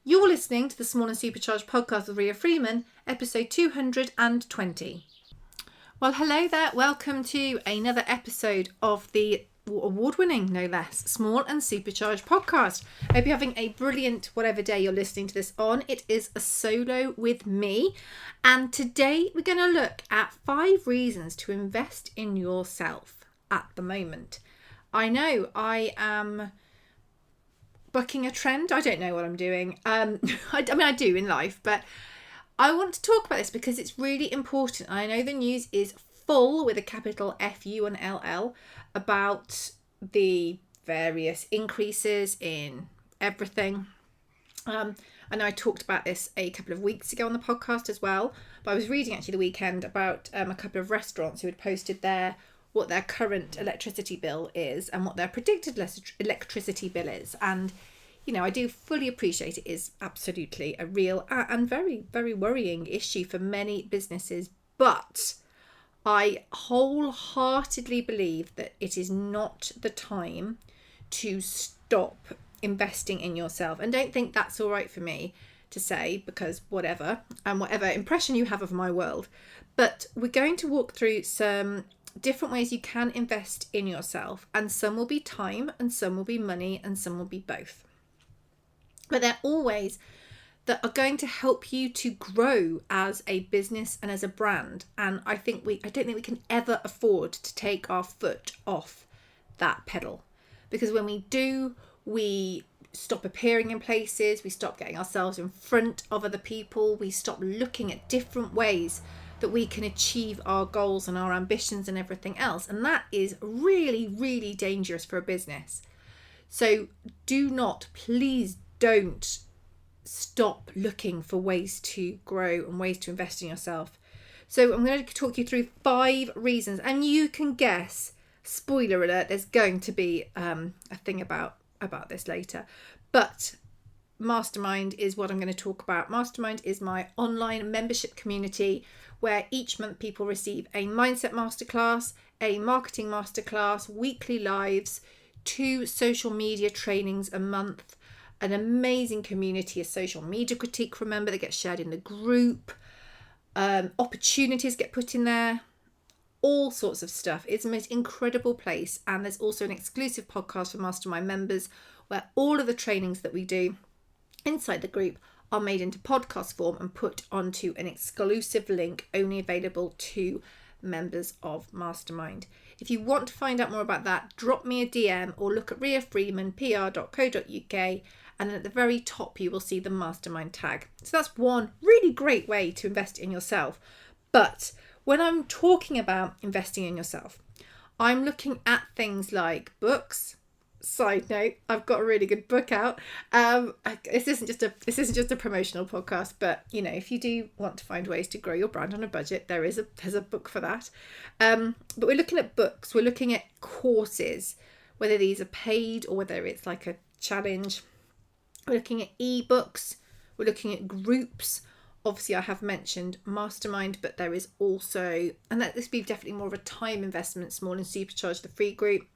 You're listening to the Small and Supercharged podcast with Ria Freeman, episode 220. Well, hello there. Welcome to another episode of the award-winning, no less, Small and Supercharged podcast. I hope you're having a brilliant whatever day you're listening to this on. It is a solo with me. And today we're going to look at 5 reasons to invest in yourself at the moment. I know I am bucking a trend. I don't know what I'm doing. I do in life, but I want to talk about this because it's really important. I know the news is full with a capital F-U and L-L about the various increases in everything. And I talked about this a couple of weeks ago on the podcast as well. But I was reading actually the weekend about a couple of restaurants who had posted what their current electricity bill is and what their predicted electricity bill is. And, you know, I do fully appreciate it is absolutely a real and very, very worrying issue for many businesses. But I wholeheartedly believe that it is not the time to stop investing in yourself. And don't think that's all right for me to say, because whatever impression you have of my world. But we're going to walk through some different ways you can invest in yourself, and some will be time and some will be money and some will be both. But they're all ways that are going to help you to grow as a business and as a brand. And I don't think we can ever afford to take our foot off that pedal, because when we do, we stop appearing in places, we stop getting ourselves in front of other people, we stop looking at different ways that we can achieve our goals and our ambitions and everything else. And that is really, really dangerous for a business. So please don't stop looking for ways to grow and ways to invest in yourself. So I'm going to talk you through 5 reasons, and you can guess, spoiler alert, there's going to be a thing about this later. But Mastermind is what I'm going to talk about. Mastermind is my online membership community where each month people receive a mindset masterclass, a marketing masterclass, weekly lives, 2 social media trainings a month, an amazing community, a social media critique, remember, that gets shared in the group, opportunities get put in there, all sorts of stuff. It's the most incredible place. And there's also an exclusive podcast for Mastermind members where all of the trainings that we do inside the group are made into podcast form and put onto an exclusive link only available to members of Mastermind. If you want to find out more about that, drop me a DM or look at riafreemanpr.co.uk, and at the very top you will see the Mastermind tag. So that's one really great way to invest in yourself. But when I'm talking about investing in yourself, I'm looking at things like books. Side note, I've got a really good book out. This isn't just a promotional podcast, but you know, if you do want to find ways to grow your brand on a budget, there's a book for that. But we're looking at books, we're looking at courses, whether these are paid or whether it's like a challenge. We're looking at ebooks, we're looking at groups. Obviously, I have mentioned Mastermind, but there is also, and that this would be definitely more of a time investment, Small and Supercharged, the free group.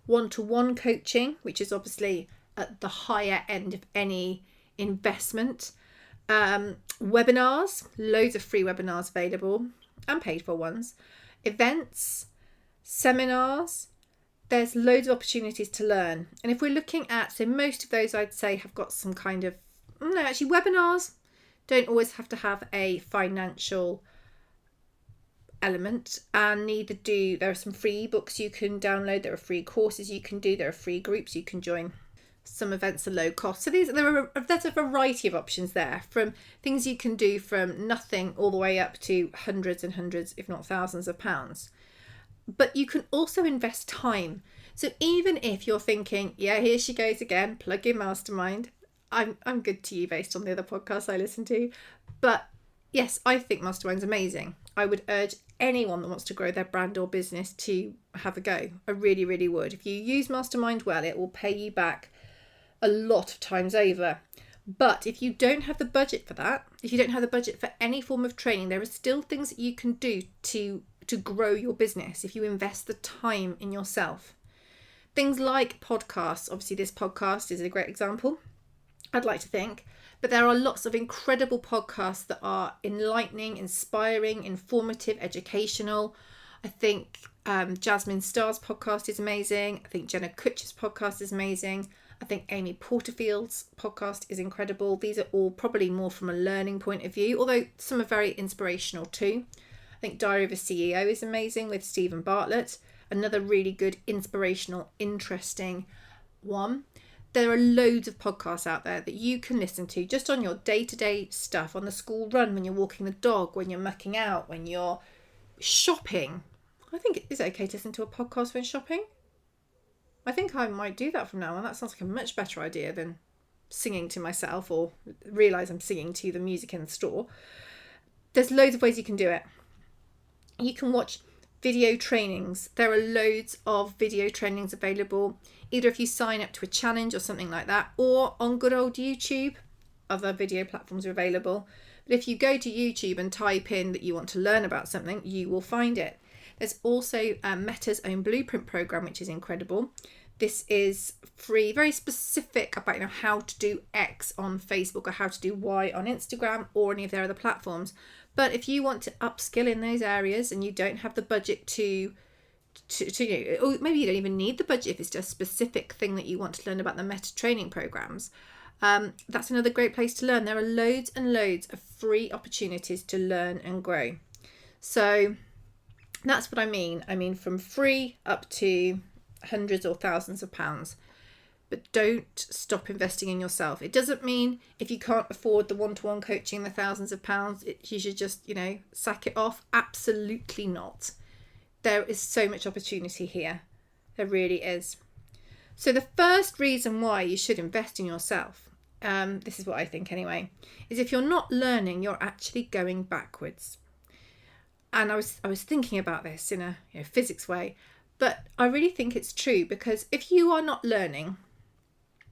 One-to-one coaching, which is obviously at the higher end of any investment. Webinars, loads of free webinars available and paid for ones. Events, seminars, there's loads of opportunities to learn. And if we're looking at, so most of those I'd say have got some kind of, no, actually webinars don't always have to have a financial element, and there are some free ebooks you can download, there are free courses you can do, there are free groups you can join. Some events are low cost. So there's a variety of options there, from things you can do from nothing all the way up to hundreds and hundreds, if not thousands of pounds. But you can also invest time. So even if you're thinking, yeah, here she goes again, plug in Mastermind. I'm good to you based on the other podcasts I listen to. But yes, I think Mastermind's amazing. I would urge anyone that wants to grow their brand or business to have a go. I really, really would. If you use Mastermind well, it will pay you back a lot of times over. But if you don't have the budget for that, if you don't have the budget for any form of training, there are still things that you can do to grow your business if you invest the time in yourself. Things like podcasts. Obviously, this podcast is a great example. I'd like to think But there are lots of incredible podcasts that are enlightening, inspiring, informative, educational. I think Jasmine Starr's podcast is amazing. I think Jenna Kutcher's podcast is amazing. I think Amy Porterfield's podcast is incredible. These are all probably more from a learning point of view, although some are very inspirational too. I think Diary of a CEO is amazing with Stephen Bartlett. Another really good, inspirational, interesting one. There are loads of podcasts out there that you can listen to just on your day-to-day stuff, on the school run, when you're walking the dog, when you're mucking out, when you're shopping. I think it is okay to listen to a podcast when shopping. I think I might do that from now on. That sounds like a much better idea than singing to myself or realise I'm singing to the music in the store. There's loads of ways you can do it. You can watch video trainings. There are loads of video trainings available, either if you sign up to a challenge or something like that, or on good old YouTube. Other video platforms are available. But if you go to YouTube and type in that you want to learn about something, you will find it. There's also Meta's own Blueprint program, which is incredible. This is free, very specific about how to do X on Facebook or how to do Y on Instagram or any of their other platforms. But if you want to upskill in those areas and you don't have the budget to or maybe you don't even need the budget if it's just a specific thing that you want to learn about the Meta training programs, that's another great place to learn. There are loads and loads of free opportunities to learn and grow. So that's what I mean. I mean, from free up to hundreds or thousands of pounds. But don't stop investing in yourself. It doesn't mean if you can't afford the one-to-one coaching, the thousands of pounds, you should just, sack it off. Absolutely not. There is so much opportunity here. There really is. So the first reason why you should invest in yourself, this is what I think anyway, is if you're not learning, you're actually going backwards. And I was thinking about this in a physics way, but I really think it's true, because if you are not learning,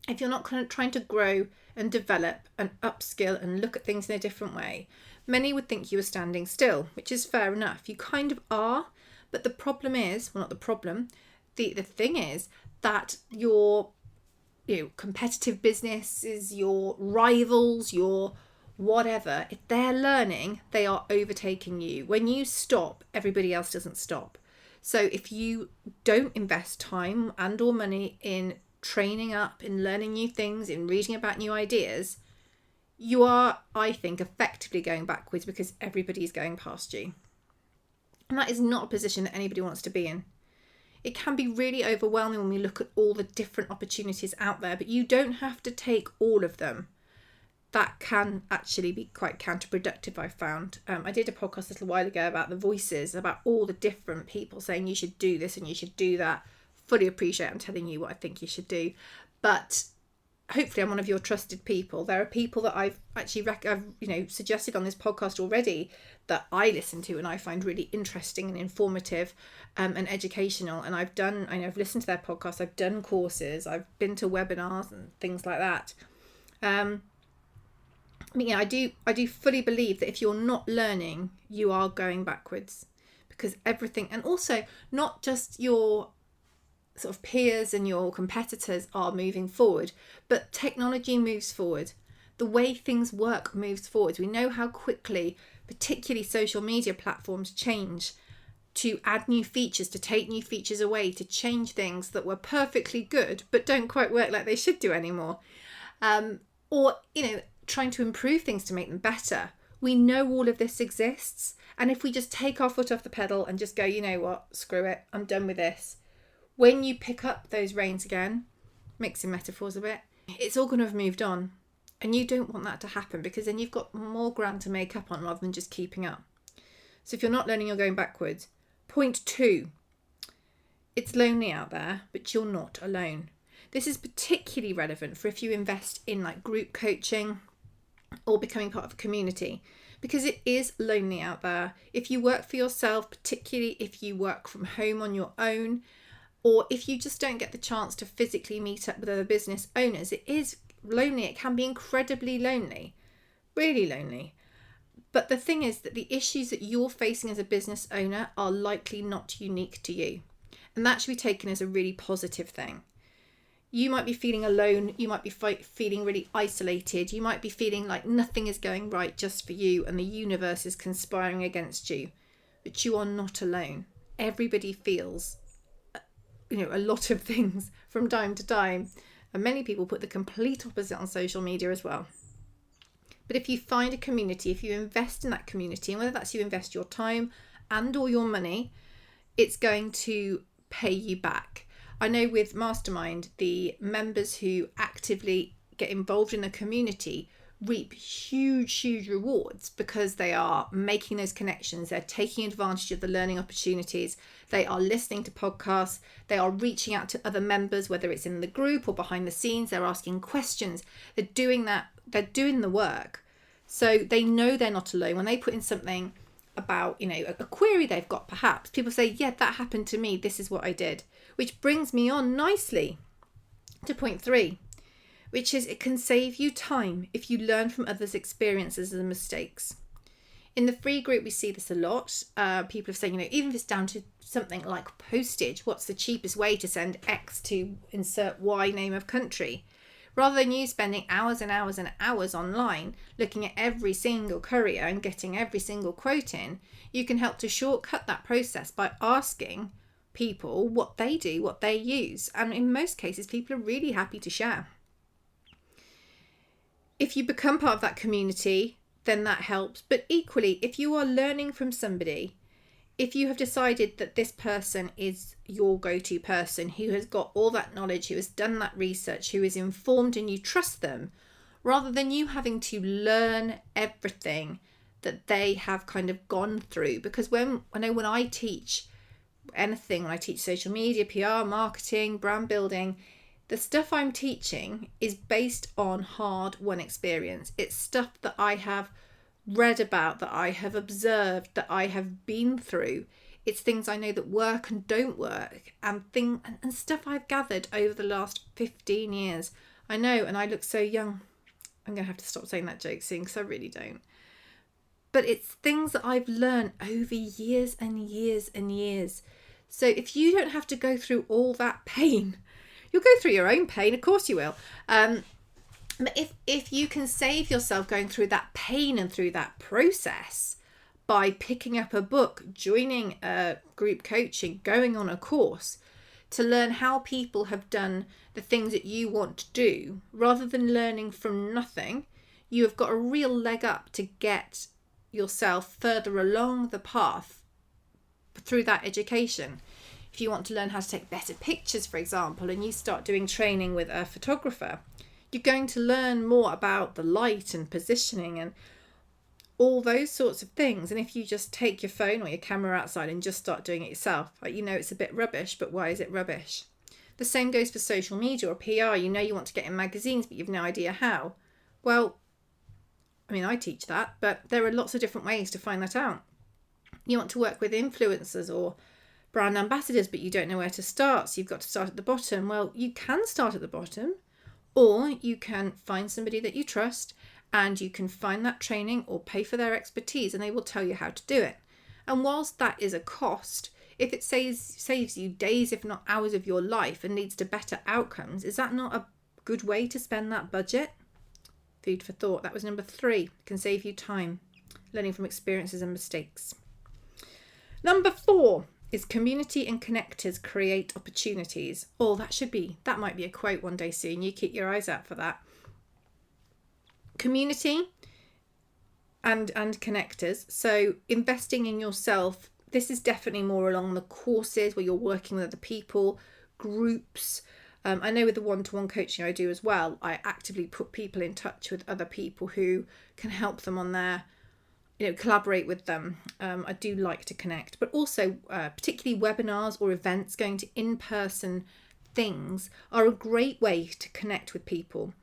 if you're not kind of trying to grow and develop and upskill and look at things in a different way, many would think you are standing still, which is fair enough. You kind of are, but the problem is, well, not the problem, the thing is that your competitive businesses, your rivals, your whatever, if they're learning, they are overtaking you. When you stop, everybody else doesn't stop. So if you don't invest time and or money in training up, in learning new things, in reading about new ideas, you are, I think, effectively going backwards because everybody's going past you. And that is not a position that anybody wants to be in. It can be really overwhelming when we look at all the different opportunities out there, but you don't have to take all of them. That can actually be quite counterproductive, I found. I did a podcast a little while ago about the voices, about all the different people saying you should do this and you should do that. Fully appreciate I'm telling you what I think you should do. But hopefully I'm one of your trusted people. There are people that I've actually suggested on this podcast already that I listen to and I find really interesting and informative and educational. And I've listened to their podcasts, I've done courses, I've been to webinars and things like that. I do fully believe that if you're not learning, you are going backwards, because everything, and also not just your sort of peers and your competitors are moving forward, but technology moves forward. The way things work moves forward. We know how quickly, particularly social media platforms, change to add new features, to take new features away, to change things that were perfectly good but don't quite work like they should do anymore. Trying to improve things to make them better. We know all of this exists. And if we just take our foot off the pedal and just go, you know what, screw it, I'm done with this. When you pick up those reins again, mixing metaphors a bit, it's all going to have moved on. And you don't want that to happen, because then you've got more ground to make up on rather than just keeping up. So if you're not learning, you're going backwards. Point 2, it's lonely out there, but you're not alone. This is particularly relevant for if you invest in like group coaching or becoming part of a community, because it is lonely out there. If you work for yourself, particularly if you work from home on your own, or if you just don't get the chance to physically meet up with other business owners, it is lonely. It can be incredibly lonely, really lonely. But the thing is that the issues that you're facing as a business owner are likely not unique to you. And that should be taken as a really positive thing. You might be feeling alone. You might be feeling really isolated. You might be feeling like nothing is going right just for you and the universe is conspiring against you. But you are not alone. Everybody feels, a lot of things from time to time. And many people put the complete opposite on social media as well. But if you find a community, if you invest in that community, and whether that's you invest your time and or your money, it's going to pay you back. I know with Mastermind, the members who actively get involved in the community reap huge rewards because they are making those connections. They're taking advantage of the learning opportunities. They are listening to podcasts. They are reaching out to other members, whether it's in the group or behind the scenes. They're asking questions. They're doing that. They're doing the work. So they know they're not alone. When they put in something about, a query they've got, perhaps people say, yeah, that happened to me. This is what I did. Which brings me on nicely to point 3, which is it can save you time if you learn from others' experiences and mistakes. In the free group, we see this a lot. People have said, even if it's down to something like postage, what's the cheapest way to send X to insert Y name of country? Rather than you spending hours and hours and hours online looking at every single courier and getting every single quote in, you can help to shortcut that process by asking people what they do, what they use. And in most cases, people are really happy to share. If you become part of that community, then that helps. But equally, if you are learning from somebody, if you have decided that this person is your go-to person who has got all that knowledge, who has done that research, who is informed and you trust them, rather than you having to learn everything that they have kind of gone through. Because when I teach anything, when I teach social media, PR, marketing, brand building, the stuff I'm teaching is based on hard-won experience. It's stuff that I have read about, that I have observed, that I have been through. It's things I know that work and don't work, and stuff I've gathered over the last 15 years. I know, and I look so young. I'm going to have to stop saying that joke soon because I really don't. But it's things that I've learned over years and years and years. So if you don't have to go through all that pain, you'll go through your own pain, of course you will. But if you can save yourself going through that pain and through that process by picking up a book, joining a group coaching, going on a course to learn how people have done the things that you want to do, rather than learning from nothing, you have got a real leg up to get yourself further along the path through that education. If you want to learn how to take better pictures, for example, and you start doing training with a photographer, you're going to learn more about the light and positioning and all those sorts of things. And if you just take your phone or your camera outside and just start doing it yourself, it's a bit rubbish, but why is it rubbish? The same goes for social media or PR. You want to get in magazines, but you've no idea how. Well, I teach that, but there are lots of different ways to find that out. You want to work with influencers or brand ambassadors, but you don't know where to start, so you've got to start at the bottom. Well, you can start at the bottom, or you can find somebody that you trust and you can find that training or pay for their expertise and they will tell you how to do it. And whilst that is a cost, if it saves you days, if not hours of your life and leads to better outcomes, is that not a good way to spend that budget? Food for thought. That was number 3. Can save you time. Learning from experiences and mistakes. Number 4 is community and connectors create opportunities. Oh, that might be a quote one day soon. You keep your eyes out for that. Community and connectors. So investing in yourself, this is definitely more along the courses where you're working with other people, groups. I know with the one-to-one coaching I do as well, I actively put people in touch with other people who can help them on their, collaborate with them. I do like to connect, but also particularly webinars or events, going to in-person things are a great way to connect with people.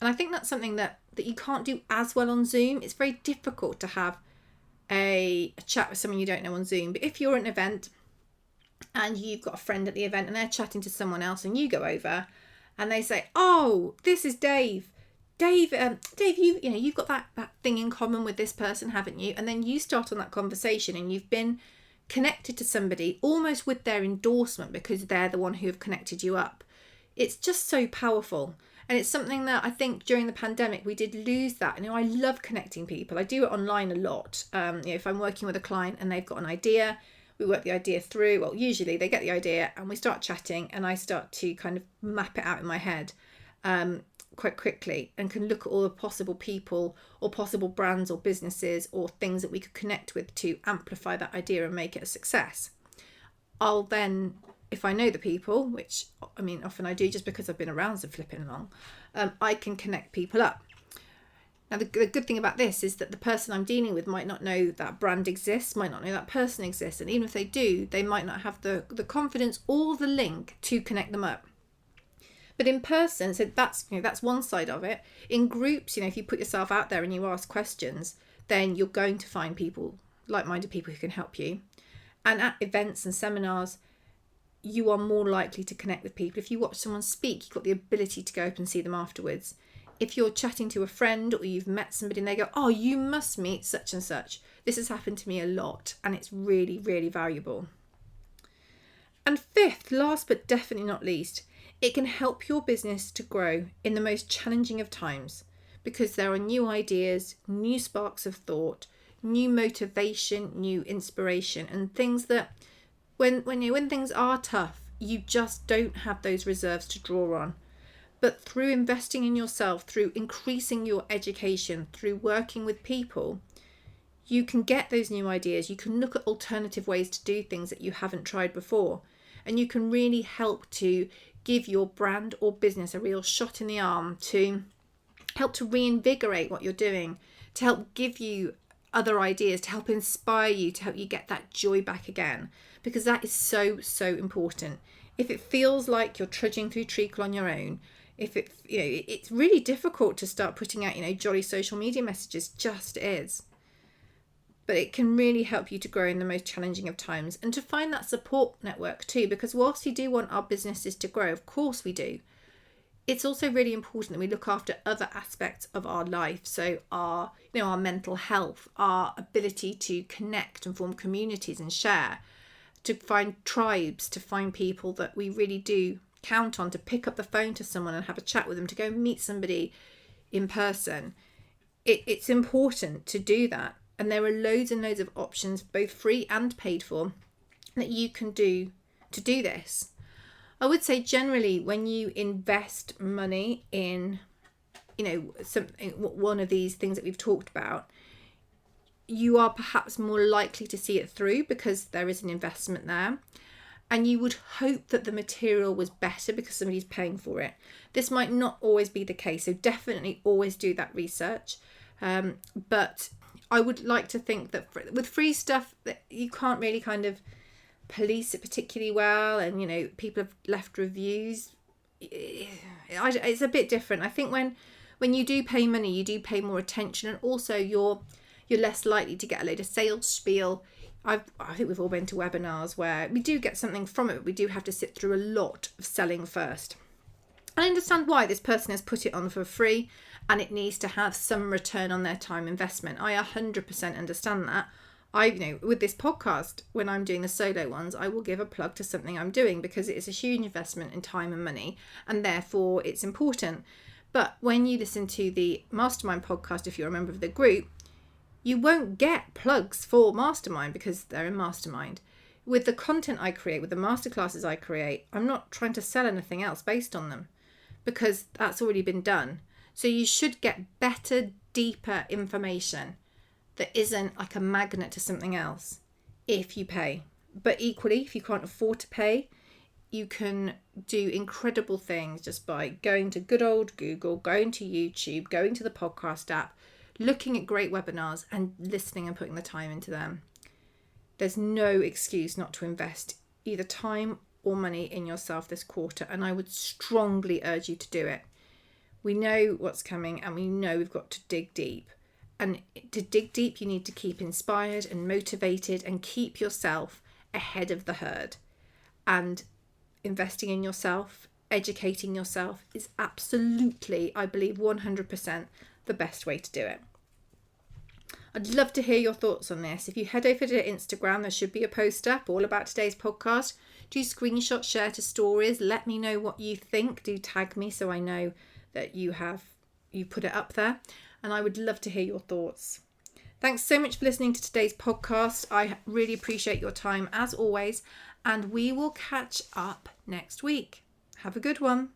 And I think that's something that you can't do as well on Zoom. It's very difficult to have a chat with someone you don't know on Zoom. But if you're at an event and you've got a friend at the event and they're chatting to someone else and you go over and they say, oh, this is Dave. Dave, you've got that thing in common with this person, haven't you? And then you start on that conversation and you've been connected to somebody almost with their endorsement because they're the one who have connected you up. It's just so powerful. And it's something that I think during the pandemic, we did lose that. I love connecting people. I do it online a lot. If I'm working with a client and they've got an idea, we work the idea through. Well, usually they get the idea and we start chatting and I start to kind of map it out in my head quite quickly and can look at all the possible people or possible brands or businesses or things that we could connect with to amplify that idea and make it a success. I'll then, if I know the people, which often I do just because I've been around so flipping along, I can connect people up. Now, the good thing about this is that the person I'm dealing with might not know that brand exists, might not know that person exists. And even if they do, they might not have the confidence or the link to connect them up. But in person, so that's one side of it. In groups, if you put yourself out there and you ask questions, then you're going to find people, like-minded people who can help you. And at events and seminars, you are more likely to connect with people. If you watch someone speak, you've got the ability to go up and see them afterwards. If you're chatting to a friend or you've met somebody and they go, oh, you must meet such and such. This has happened to me a lot and it's really, really valuable. And fifth, last but definitely not least, it can help your business to grow in the most challenging of times because there are new ideas, new sparks of thought, new motivation, new inspiration, and things that when things are tough, you just don't have those reserves to draw on. But through investing in yourself, through increasing your education, through working with people, you can get those new ideas. You can look at alternative ways to do things that you haven't tried before. And you can really help to give your brand or business a real shot in the arm, to help to reinvigorate what you're doing, to help give you other ideas, to help inspire you, to help you get that joy back again, because that is so, so important. If it feels like you're trudging through treacle on your own, it's really difficult to start putting out, jolly social media messages, just is. But it can really help you to grow in the most challenging of times and to find that support network too, because whilst we do want our businesses to grow, of course we do, it's also really important that we look after other aspects of our life. So our mental health, our ability to connect and form communities and share, to find tribes, to find people that we really do count on, to pick up the phone to someone and have a chat with them, to go meet somebody in person. It's important to do that. And there are loads and loads of options, both free and paid for, that you can do to do this. I would say generally when you invest money in, one of these things that we've talked about, you are perhaps more likely to see it through because there is an investment there. And you would hope that the material was better because somebody's paying for it. This might not always be the case, so definitely always do that research. But I would like to think that with free stuff, that you can't really kind of police it particularly well, and people have left reviews. It's a bit different. I think when you do pay money, you do pay more attention, and also you're less likely to get a load of sales spiel. I think we've all been to webinars where we do get something from it, but we do have to sit through a lot of selling first. I understand why this person has put it on for free and it needs to have some return on their time investment. I 100% understand that. With this podcast, when I'm doing the solo ones, I will give a plug to something I'm doing because it is a huge investment in time and money, and therefore it's important. But when you listen to the Mastermind podcast, if you're a member of the group, you won't get plugs for Mastermind because they're in Mastermind. With the content I create, with the masterclasses I create, I'm not trying to sell anything else based on them because that's already been done. So you should get better, deeper information that isn't like a magnet to something else if you pay. But equally, if you can't afford to pay, you can do incredible things just by going to good old Google, going to YouTube, going to the podcast app, looking at great webinars and listening and putting the time into them. There's no excuse not to invest either time or money in yourself this quarter, and I would strongly urge you to do it. We know what's coming and we know we've got to dig deep. And to dig deep, you need to keep inspired and motivated and keep yourself ahead of the herd. And investing in yourself, educating yourself is absolutely, I believe, 100% the best way to do it. I'd love to hear your thoughts on this. If you head over to Instagram, there should be a post up all about today's podcast. Do screenshot, share to stories. Let me know what you think. Do tag me so I know that you put it up there. And I would love to hear your thoughts. Thanks so much for listening to today's podcast. I really appreciate your time as always. And we will catch up next week. Have a good one.